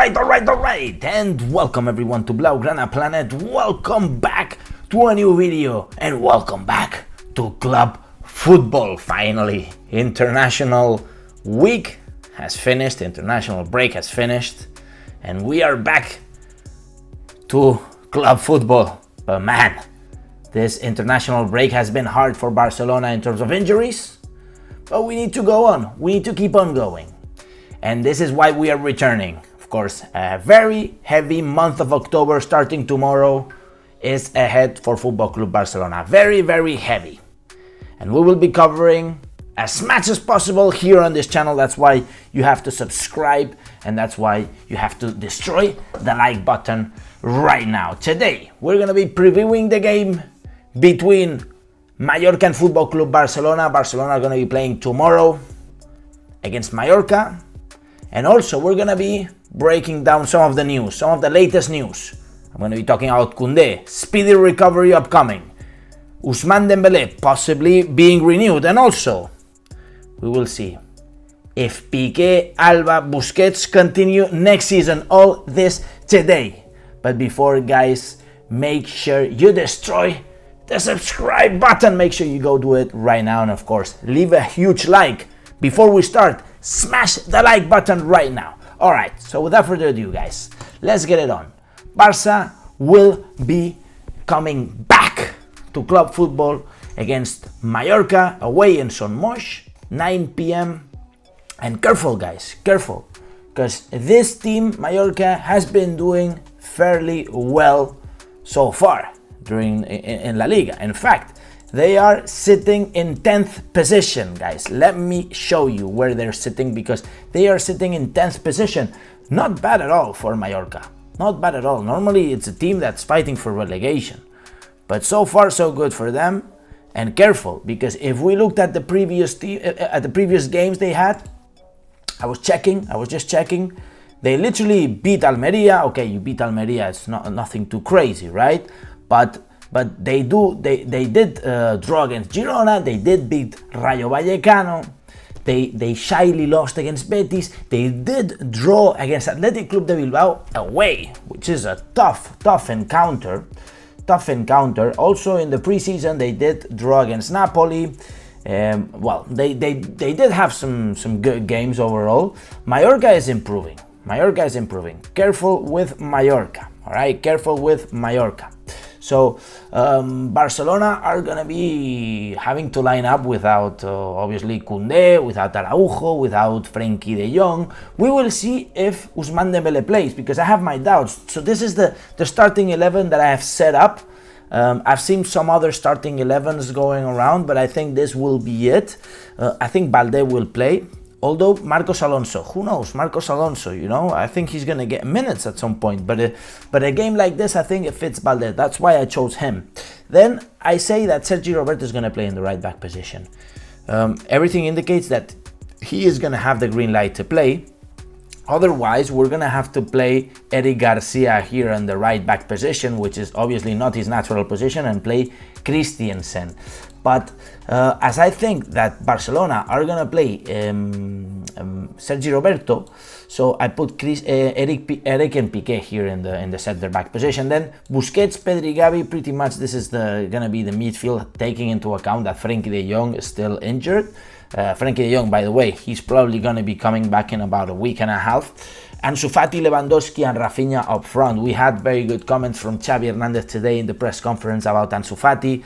Alright, and welcome everyone to Blaugrana Planet. Welcome back to a new video, and welcome back to club football. Finally, international week has finished, international break has finished, and we are back to club football. But man, this international break has been hard for Barcelona in terms of injuries, but we need to go on. We need to keep on going. And this is why we are returning. Of course, a very heavy month of October starting tomorrow is ahead for Football Club Barcelona. Very, very heavy. And we will be covering as much as possible here on this channel. That's why you have to subscribe, and that's why you have to destroy the like button right now. Today, we're going to be previewing the game between Mallorca and Football Club Barcelona. Barcelona are going to be playing tomorrow against Mallorca. And also, we're going to be breaking down some of the news, some of the latest news. I'm going to be talking about KOUNDE, speedy recovery upcoming, Ousmane Dembélé possibly being renewed, and also, we will see if Piqué, Alba, Busquets continue next season. All this today. But before, guys, make sure you destroy the subscribe button. Make sure you go do it right now, and of course, leave a huge like. Before we start, smash the like button right now. Alright, so without further ado, guys, let's get it on. Barca will be coming back to club football against Mallorca away in Son Moix, 9 p.m. And careful, guys, careful, because this team, Mallorca, has been doing fairly well so far in La Liga. In fact, they are sitting in 10th position, guys. Let me show you where they're sitting, because they are sitting in 10th position. Not bad at all for Mallorca. Not bad at all. Normally, it's a team that's fighting for relegation. But so far, so good for them. And careful, because if we looked at the previous games they had, I was just checking. They literally beat Almeria. Okay, you beat Almeria. It's nothing too crazy, right? But they did draw against Girona. They did beat Rayo Vallecano. They shyly lost against Betis. They did draw against Athletic Club de Bilbao away, which is a tough encounter. Also in the preseason, they did draw against Napoli. Well, they did have some good games overall. Mallorca is improving. Careful with Mallorca. All right, careful with Mallorca. So Barcelona are going to be having to line up without obviously KOUNDE, without Araujo, without Frenkie de Jong. We will see if Ousmane Dembélé plays, because I have my doubts. So this is the starting 11 that I have set up. I've seen some other starting 11s going around, but I think this will be it. I think Balde will play. Although Marcos Alonso, who knows? Marcos Alonso, I think he's going to get minutes at some point. But a game like this, I think it fits Balde. That's why I chose him. Then I say that Sergi Roberto is going to play in the right back position. Everything indicates that he is going to have the green light to play. Otherwise, we're going to have to play Eric Garcia here in the right back position, which is obviously not his natural position, and play Christiansen. But as I think that Barcelona are going to play Sergi Roberto, so I put Eric and Piqué here in the center back position. Then Busquets, Pedri, Gavi, pretty much this is going to be the midfield, taking into account that Frenkie de Jong is still injured. Frenkie de Jong, by the way, he's probably going to be coming back in about a week and a half. Ansu Fati, Lewandowski, and Rafinha up front. We had very good comments from Xavi Hernandez today in the press conference about Ansu Fati.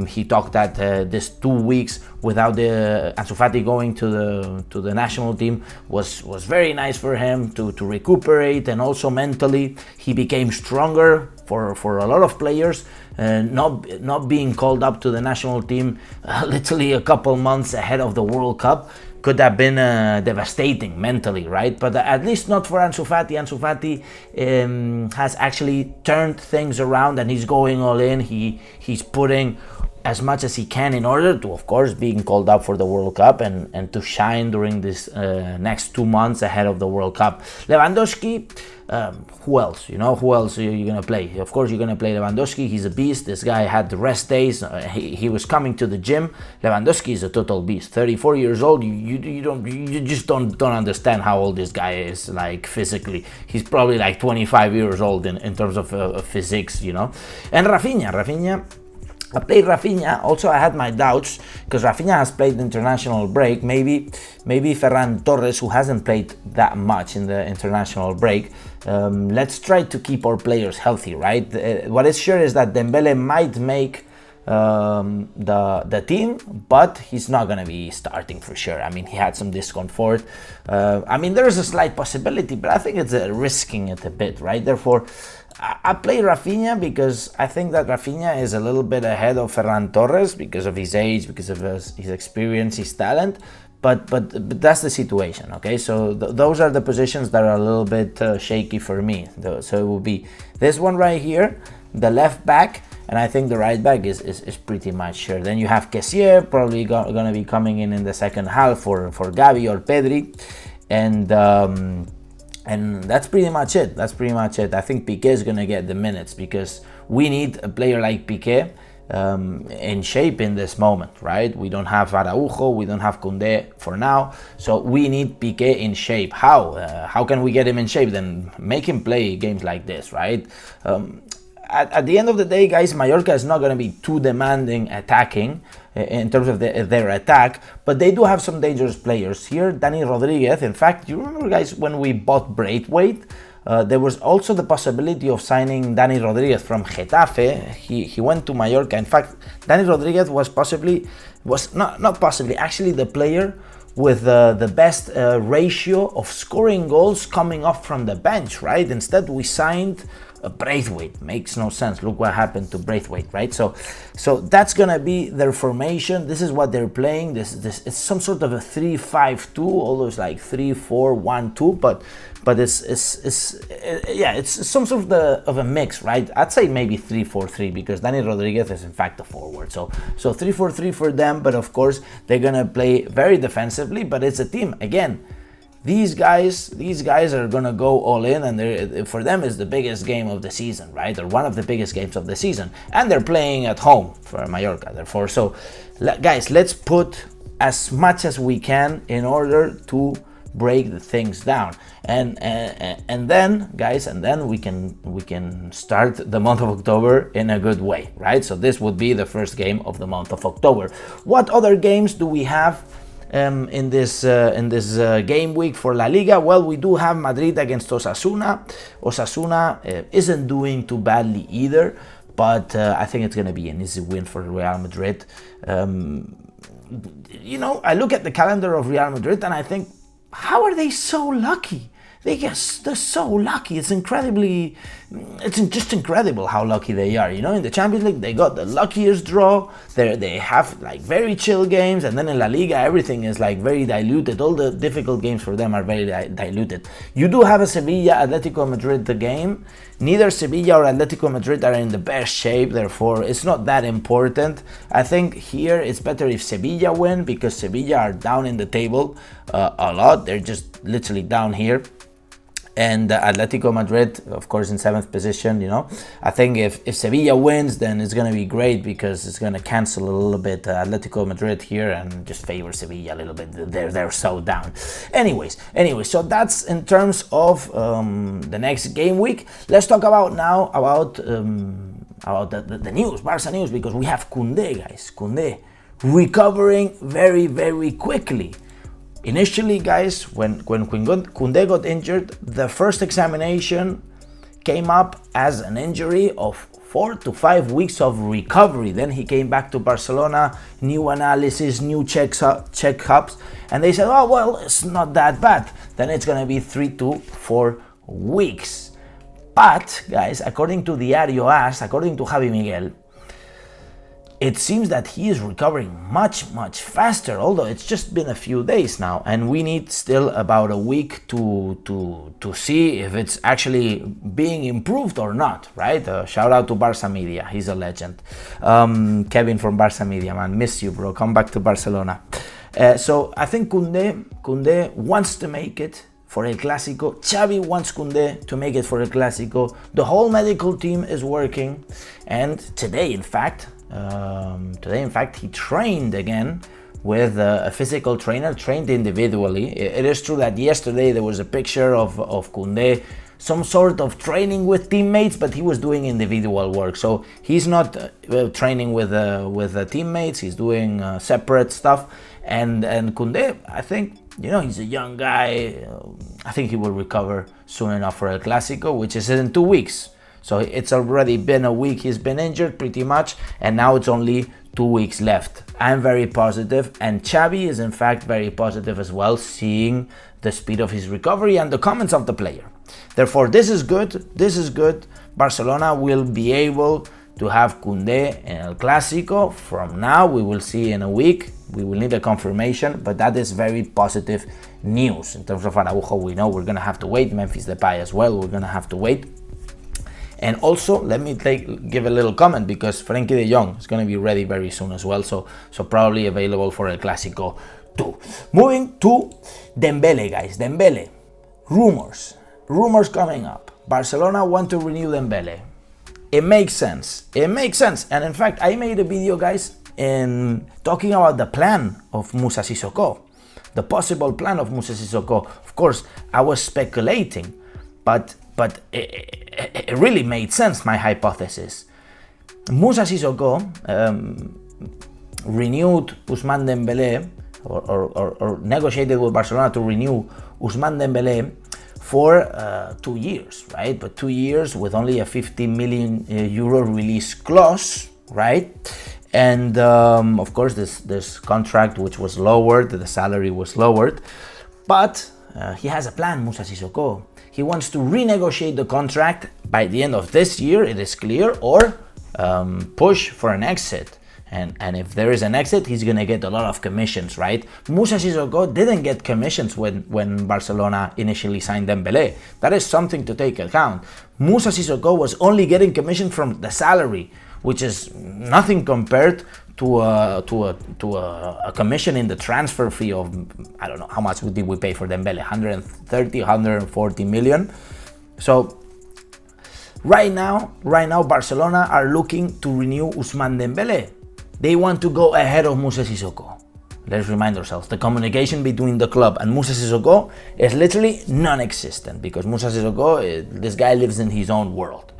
He talked that this 2 weeks without the Ansu Fati going to the national team was very nice for him to recuperate, and also mentally he became stronger for a lot of players. Not being called up to the national team literally a couple months ahead of the World Cup could have been devastating mentally, right? But at least not for Ansu Fati. Ansu Fati has actually turned things around, and he's going all in. He's putting as much as he can in order to, of course, being called up for the World Cup and to shine during this next 2 months ahead of the World Cup. Lewandowski, who else? Who else are you going to play? Of course, you're going to play Lewandowski. He's a beast. This guy had the rest days. He was coming to the gym. Lewandowski is a total beast. 34 years old. You just don't understand how old this guy is, like, physically. He's probably like 25 years old in terms of physics, And Rafinha. I played Rafinha. Also, I had my doubts because Rafinha has played the international break. Maybe Ferran Torres, who hasn't played that much in the international break. Let's try to keep our players healthy, right? What is sure is that Dembele might make the team, but he's not going to be starting for sure. I mean, he had some discomfort. There is a slight possibility, but I think it's risking it a bit, right? Therefore, I play Rafinha because I think that Rafinha is a little bit ahead of Ferran Torres because of his age, because of his experience, his talent. But that's the situation, okay? So those are the positions that are a little bit shaky for me. So it will be this one right here, the left back, and I think the right back is pretty much sure. Then you have Kessié, probably going to be coming in the second half for Gavi or Pedri. And that's pretty much it. I think Piqué is going to get the minutes because we need a player like Piqué in shape in this moment, right? We don't have Araujo, we don't have KOUNDE for now, so we need Piqué in shape. How can we get him in shape? Then make him play games like this, right? At the end of the day, guys, Mallorca is not going to be too demanding attacking in terms of their attack, but they do have some dangerous players here. Dani Rodriguez, in fact, you remember, guys, when we bought Braithwaite, there was also the possibility of signing Dani Rodriguez from Getafe. He went to Mallorca. In fact, Dani Rodriguez was not possibly, actually the player with the best ratio of scoring goals coming off from the bench, right? Instead, we signed Braithwaite. Makes no sense. Look what happened to Braithwaite, right? So that's gonna be their formation. This is what they're playing. This it's some sort of a 3-5-2, almost like 3-4-1-2, but it's some sort of a mix, right? I'd say maybe 3-4-3 because Dani Rodriguez is in fact a forward. So 3-4-3 for them, but of course they're gonna play very defensively. But it's a team again. These guys are gonna go all in, and for them is the biggest game of the season, right? Or one of the biggest games of the season, and they're playing at home for Mallorca. Therefore, so guys, let's put as much as we can in order to break the things down, and then, guys, we can start the month of October in a good way, right? So this would be the first game of the month of October. What other games do we have in this game week for La Liga? Well, we do have Madrid against Osasuna. Osasuna isn't doing too badly either, but I think it's going to be an easy win for Real Madrid. I look at the calendar of Real Madrid and I think, how are they so lucky? They're so lucky. It's just incredible how lucky they are. In the Champions League, they got the luckiest draw. They have like very chill games, and then in La Liga, everything is like very diluted. All the difficult games for them are very diluted. You do have a Sevilla Atletico Madrid game. Neither Sevilla or Atletico Madrid are in the best shape, therefore it's not that important. I think here it's better if Sevilla win because Sevilla are down in the table a lot. They're just literally down here. And Atletico Madrid, of course, in 7th position, I think if Sevilla wins, then it's going to be great because it's going to cancel a little bit Atletico Madrid here and just favor Sevilla a little bit. They're so down. Anyways, so that's in terms of the next game week. Let's talk about the news, Barca news, because we have KOUNDE, guys. KOUNDE recovering very, very quickly. Initially, guys, when KOUNDE got injured, the first examination came up as an injury of 4 to 5 weeks of recovery. Then he came back to Barcelona, new analysis, new checkups, and they said, oh, well, it's not that bad. Then it's going to be 3 to 4 weeks. But, guys, according to Diario AS, according to Javi Miguel, it seems that he is recovering much faster, although it's just been a few days now, and we need still about a week to see if it's actually being improved or not, right? Shout out to Barça Media, he's a legend. Kevin from Barça Media, man, miss you, bro, come back to Barcelona. So I think Kounde wants to make it for El Clásico. Xavi wants Kounde to make it for El Clásico. The whole medical team is working, and today in fact he trained again with a physical trainer, trained individually. It is true that yesterday there was a picture of Kounde, some sort of training with teammates, but he was doing individual work. So he's not training with the teammates, he's doing separate stuff. And Kounde, I think, you know, he's a young guy. I think he will recover soon enough for El Clásico, which is in 2 weeks. So it's already been a week he's been injured pretty much, and now it's only 2 weeks left. I'm very positive, and Xavi is in fact very positive as well, seeing the speed of his recovery and the comments of the player. Therefore, this is good. This is good. Barcelona will be able to have Kounde in El Clásico. From now, we will see in a week. We will need a confirmation, but that is very positive news. In terms of Araujo, we know we're going to have to wait. Memphis Depay as well, we're going to have to wait. And also, let me give a little comment, because Frenkie de Jong is going to be ready very soon as well, so probably available for El Clásico too. Moving to Dembele, guys. Dembele. Rumors coming up. Barcelona want to renew Dembele. It makes sense. It makes sense. And in fact, I made a video, guys, in talking about the plan of Moussa Sissoko, the possible plan of Moussa Sissoko. Of course, I was speculating, but it really made sense, my hypothesis. Moussa Sissoko renewed Ousmane Dembélé, or negotiated with Barcelona to renew Ousmane Dembélé for 2 years, right? But 2 years with only a 50 million euro release clause, right? And of course, this contract, which was lowered, the salary was lowered, but he has a plan, Moussa Sissoko. He wants to renegotiate the contract by the end of this year, it is clear, or push for an exit. And if there is an exit, he's going to get a lot of commissions, right? Moussa Sissoko didn't get commissions when Barcelona initially signed Dembélé. That is something to take account. Moussa Sissoko was only getting commission from the salary, which is nothing compared to a commission in the transfer fee of, I don't know, how much did we pay for Dembele? 130, 140 million. So right now Barcelona are looking to renew Ousmane Dembele. They want to go ahead of Moussa Sissoko. Let's remind ourselves, the communication between the club and Moussa Sissoko is literally non-existent, because Moussa Sissoko, this guy lives in his own world.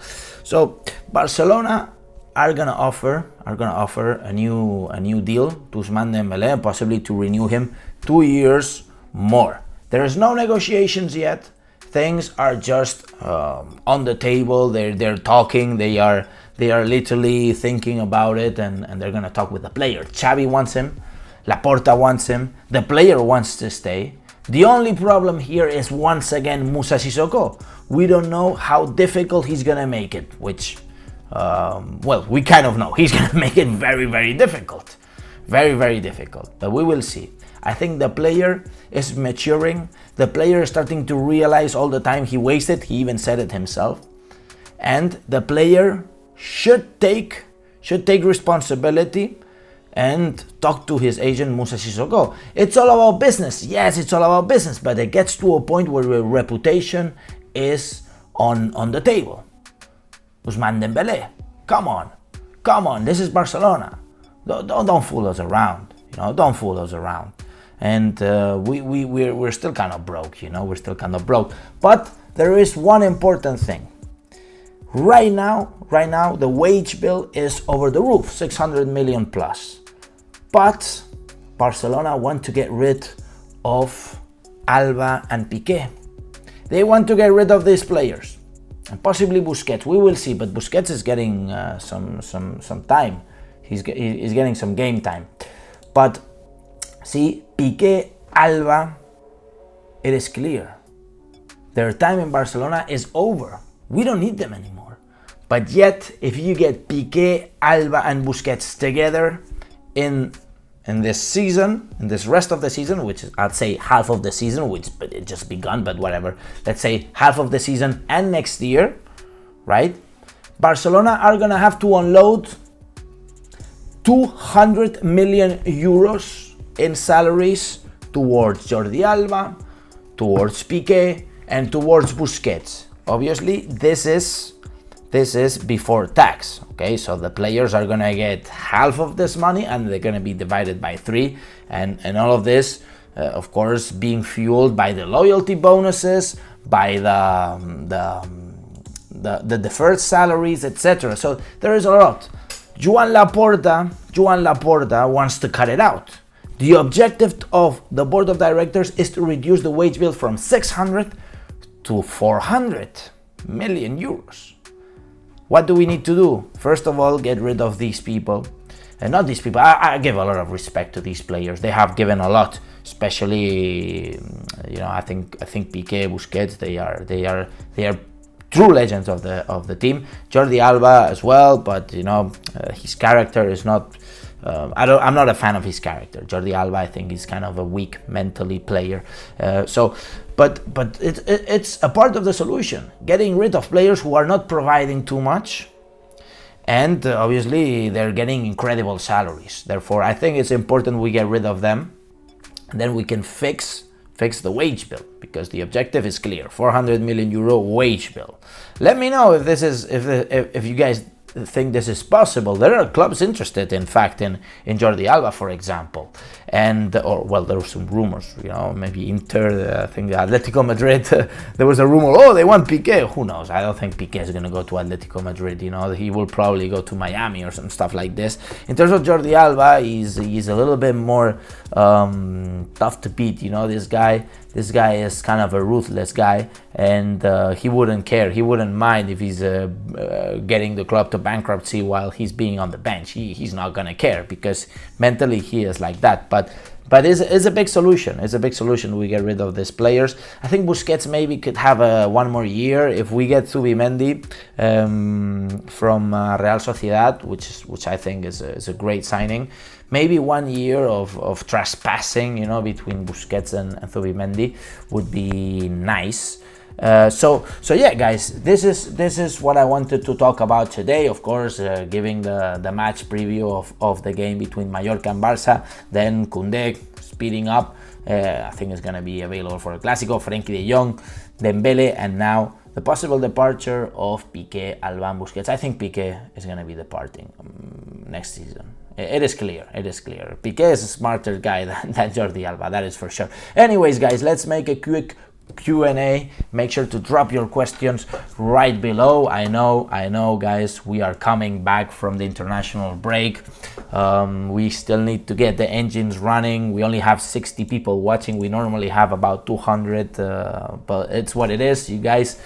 So Barcelona are gonna offer a new deal to Ousmane Dembele, possibly to renew him 2 years more. There is no negotiations yet. Things are just on the table. They're talking. They are literally thinking about it, and they're gonna talk with the player. Xavi wants him. Laporta wants him. The player wants to stay. The only problem here is, once again, Moussa Sissoko. We don't know how difficult he's gonna make it, which, well, we kind of know. He's gonna make it very, very difficult. Very, very difficult. But we will see. I think the player is maturing. The player is starting to realize all the time he wasted. He even said it himself. And the player should take responsibility and talk to his agent, Moussa Sissoko. It's all about business. Yes, it's all about business, but it gets to a point where your reputation is on the table. Ousmane Dembele, come on, this is Barcelona. Don't fool us around, don't fool us around. And we're still kind of broke, we're still kind of broke. But there is one important thing. Right now, the wage bill is over the roof, 600 million plus. But Barcelona want to get rid of Alba and Piqué. They want to get rid of these players, and possibly Busquets. We will see, but Busquets is getting some time. He's getting some game time. But see, Piqué, Alba, it is clear. Their time in Barcelona is over. We don't need them anymore. But yet, if you get Piqué, Alba and Busquets together in this season, in this rest of the season, which is, I'd say half of the season, which but it just begun, but whatever. Let's say half of the season and next year, right? Barcelona are gonna have to unload 200 million euros in salaries towards Jordi Alba, towards Piqué, and towards Busquets. Obviously, this is before tax, okay? So the players are gonna get half of this money and they're gonna be divided by 3, and all of this, of course, being fueled by the loyalty bonuses, by the deferred salaries, etc. So there is a lot. Joan Laporta wants to cut it out. The objective of the board of directors is to reduce the wage bill from 600 to 400 million euros. What do we need to do? First of all, get rid of these people. And not these people, I give a lot of respect to these players. They have given a lot, especially, I think Piqué, Busquets, they are true legends of the team. Jordi Alba as well, but his character is not. I'm not a fan of his character. Jordi Alba, I think he's kind of a weak mentally player. But it's a part of the solution. Getting rid of players who are not providing too much, and obviously they're getting incredible salaries. Therefore, I think it's important we get rid of them, and then we can fix the wage bill, because the objective is clear: 400 million euro wage bill. Let me know if you guys think this is possible. There are clubs interested, in fact, in Jordi Alba, for example, and there were some rumors, maybe Inter, I think Atletico Madrid, there was a rumor, they want Piqué. Who knows? I don't think Piqué is going to go to Atletico Madrid. He will probably go to Miami or some stuff like this. In terms of Jordi Alba, he's a little bit more tough to beat. This guy is kind of a ruthless guy, and he wouldn't care. He wouldn't mind if he's getting the club to bankruptcy while he's being on the bench. He's not gonna care, because mentally he is like that. But it's a big solution. It's a big solution. We get rid of these players. I think Busquets maybe could have one more year if we get Zubimendi from Real Sociedad, which I think is a great signing. Maybe 1 year of trespassing, between Busquets and Zubimendi would be nice. So yeah, guys, this is what I wanted to talk about today. Of course, giving the match preview of the game between Mallorca and Barça. Then KOUNDE speeding up. I think it's gonna be available for a Clásico. Frenkie de Jong, Dembélé, and now the possible departure of Piqué, Alba, and Busquets. I think Piqué is gonna be departing next season. It is clear. Piqué is a smarter guy than Jordi Alba, that is for sure. Anyways, guys, let's make a quick Q&A. Make sure to drop your questions right below. I know, guys, we are coming back from the international break. We still need to get the engines running. We only have 60 people watching. We normally have about 200, but it's what it is. You guys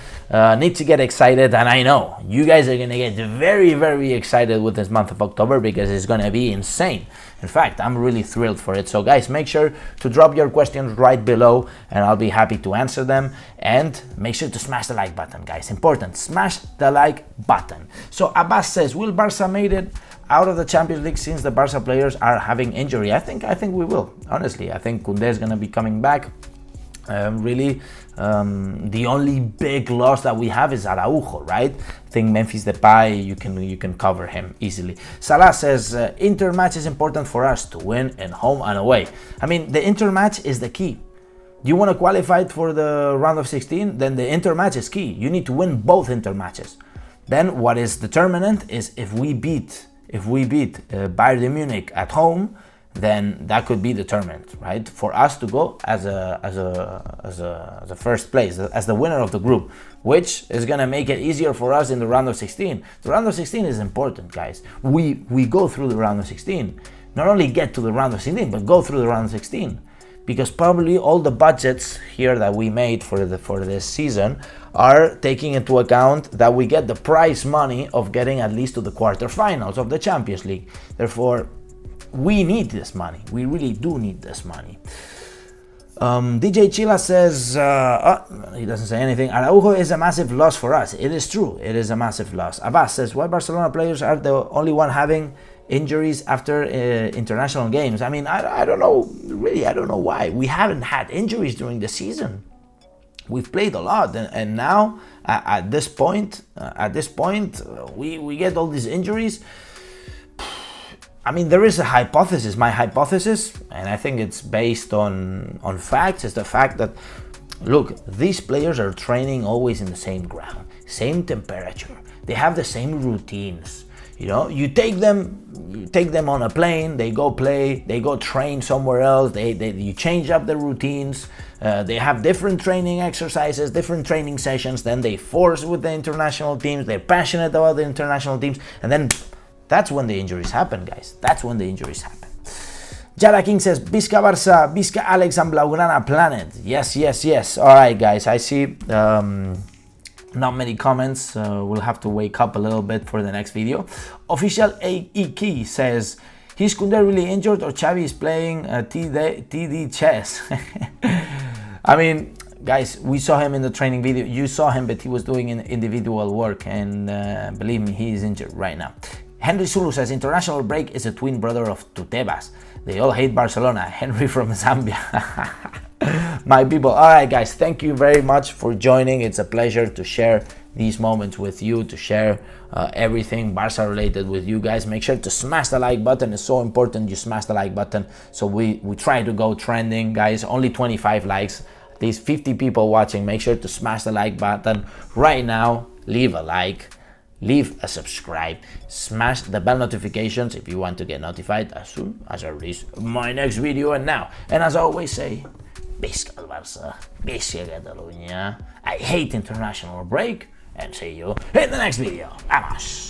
need to get excited, and I know you guys are gonna get very, very excited with this month of October, because it's gonna be insane. In fact, I'm really thrilled for it. So guys, make sure to drop your questions right below, and I'll be happy to answer them. And make sure to smash the like button, guys. Important, smash the like button. So Abbas says, will Barca made it out of the Champions League since the Barca players are having injury? I think we will. Honestly, I think KOUNDE is gonna be coming back. The only big loss that we have is Araujo, right? I think Memphis Depay, you can cover him easily. Salah says, Inter match is important for us to win in home and away. I mean, the Inter match is the key. Do you want to qualify for the round of 16? Then the Inter match is key. You need to win both Inter matches. Then what is determinant is if we beat Bayern Munich at home, then that could be determined, right? For us to go as a first place, as the winner of the group, which is gonna make it easier for us in the round of 16. The round of 16 is important, guys. We go through the round of 16. Not only get to the round of 16, but go through the round of 16. Because probably all the budgets here that we made for this season are taking into account that we get the prize money of getting at least to the quarterfinals of the Champions League. Therefore, we need this money. We really do need this money. DJ Chila says, he doesn't say anything. Araujo is a massive loss for us. It is true. It is a massive loss. Abbas says, why Barcelona players are the only one having injuries after international games? I mean, I don't know. Really, I don't know why. We haven't had injuries during the season. We've played a lot, and now at this point, we get all these injuries. I mean, there is a hypothesis. My hypothesis, and I think it's based on facts, is the fact that, look, these players are training always in the same ground, same temperature. They have the same routines. You know, you take them on a plane, they go play, they go train somewhere else, you change up the routines, they have different training exercises, different training sessions, then they force with the international teams, they're passionate about the international teams, and then that's when the injuries happen, guys. That's when the injuries happen. Jara King says, Visca Barça, Visca Alex and Blaugrana Planet. Yes, yes, yes. All right, guys, I see not many comments. We'll have to wake up a little bit for the next video. Official AEK says, is Kounde really injured or Xavi is playing TD chess? I mean, guys, we saw him in the training video. You saw him, but he was doing individual work, and believe me, he is injured right now. Henry Zulu says, international break is a twin brother of Tutebas. They all hate Barcelona. Henry from Zambia. My people. All right, guys, thank you very much for joining. It's a pleasure to share these moments with you, to share everything Barca related with you guys. Make sure to smash the like button. It's so important you smash the like button. So we try to go trending, guys. Only 25 likes. At least 50 people watching. Make sure to smash the like button right now. Leave a like. Leave a subscribe, smash the bell notifications if you want to get notified as soon as I release my next video. And now, and as I always say, Visca el Barça, Visca Catalunya. I hate international break, and see you in the next video. Vamos!